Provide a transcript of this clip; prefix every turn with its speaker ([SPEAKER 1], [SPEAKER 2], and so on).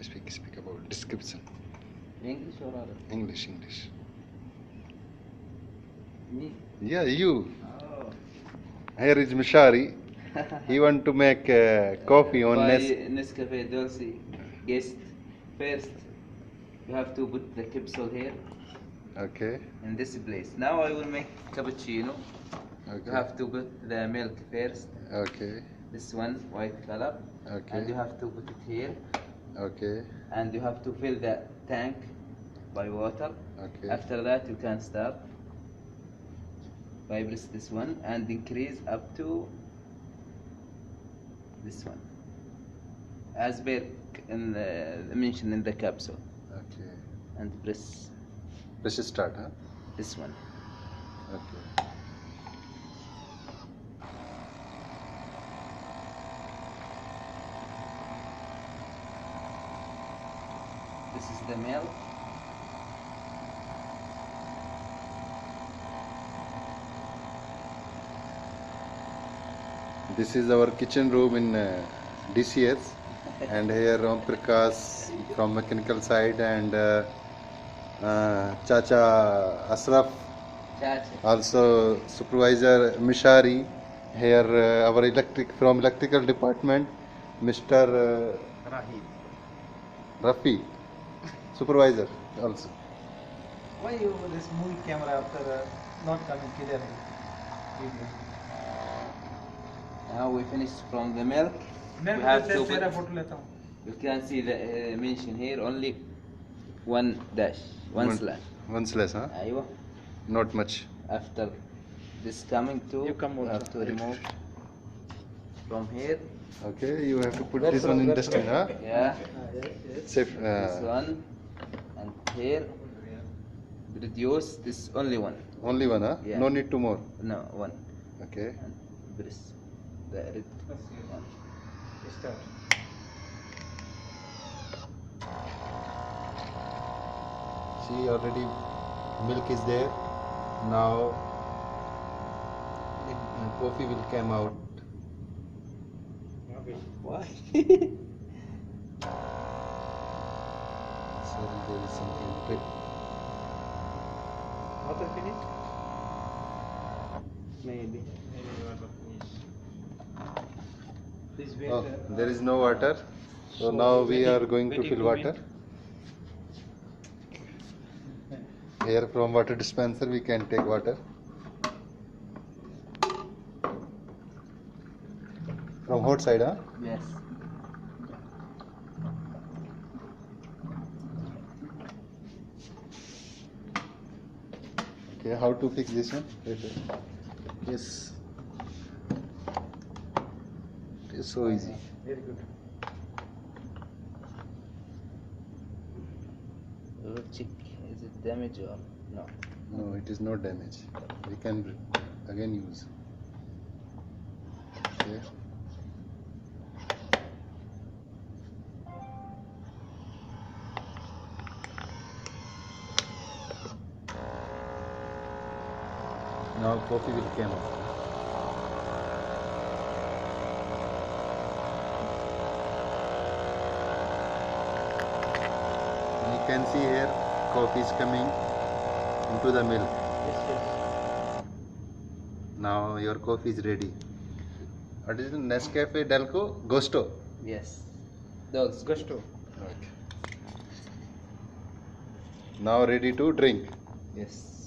[SPEAKER 1] Speak about description.
[SPEAKER 2] English or Arabic?
[SPEAKER 1] English.
[SPEAKER 2] Me?
[SPEAKER 1] Yeah, you.
[SPEAKER 2] Oh.
[SPEAKER 1] Here is Mishari. He want to make coffee on
[SPEAKER 2] By
[SPEAKER 1] Nest.
[SPEAKER 2] Nescafe Dolce guest. First, you have to put the capsule here
[SPEAKER 1] Okay.
[SPEAKER 2] in this place. Now I will make cappuccino.
[SPEAKER 1] Okay.
[SPEAKER 2] You have to put the milk first.
[SPEAKER 1] Okay.
[SPEAKER 2] This one, white color.
[SPEAKER 1] Okay.
[SPEAKER 2] And you have to put it here.
[SPEAKER 1] Okay.
[SPEAKER 2] And you have to fill the tank by water.
[SPEAKER 1] Okay.
[SPEAKER 2] After that, you can start by press this one and increase up to this one, as per mentioned in the capsule.
[SPEAKER 1] Okay.
[SPEAKER 2] And press
[SPEAKER 1] Let's just start, huh?
[SPEAKER 2] this one.
[SPEAKER 1] Okay.
[SPEAKER 2] This is the milk.
[SPEAKER 1] This is our kitchen room in DCS, and here Ram Prakash from mechanical side and Chacha Asraf,
[SPEAKER 2] Chacha.
[SPEAKER 1] also supervisor Mishari. Here our electrical department, Mr. Rafi, supervisor also.
[SPEAKER 3] Why you this movie camera after not coming clear video?
[SPEAKER 2] Now we finished from the milk. We have to put, you can see the mention here only one dash, one slash.
[SPEAKER 1] One slash, huh?
[SPEAKER 2] Aywa.
[SPEAKER 1] Not much.
[SPEAKER 2] After this coming to, you have to remove from here.
[SPEAKER 1] Okay, you have to put this one in dustbin, huh?
[SPEAKER 2] Yeah.
[SPEAKER 1] Safe.
[SPEAKER 2] This one and here. Reduce this only one.
[SPEAKER 1] Only one, huh?
[SPEAKER 2] Yeah.
[SPEAKER 1] No need to more.
[SPEAKER 2] No, one.
[SPEAKER 1] Okay.
[SPEAKER 2] And press the red one.
[SPEAKER 3] Start.
[SPEAKER 1] See, already milk is there. Now coffee will come out.
[SPEAKER 2] Why?
[SPEAKER 1] Sorry, there is something trick.
[SPEAKER 3] Water finished?
[SPEAKER 2] Maybe.
[SPEAKER 3] Please wait.
[SPEAKER 1] Oh, there is no water. So now we are going to fill water. Here from water dispenser we can take water. From hot side, huh?
[SPEAKER 2] Yes.
[SPEAKER 1] Okay, how to fix this one? Yes. It's so easy.
[SPEAKER 3] Very good.
[SPEAKER 2] We'll check, is it damaged or no?
[SPEAKER 1] No, it is not damaged. We can again use. Okay. Now coffee will come out. You can see here coffee is coming into the milk.
[SPEAKER 3] Yes.
[SPEAKER 1] Now your coffee is ready. What is it? Nescafe Dolco Gustco.
[SPEAKER 2] Yes. Those.
[SPEAKER 3] Gusto.
[SPEAKER 1] Okay. Now ready to drink.
[SPEAKER 2] Yes.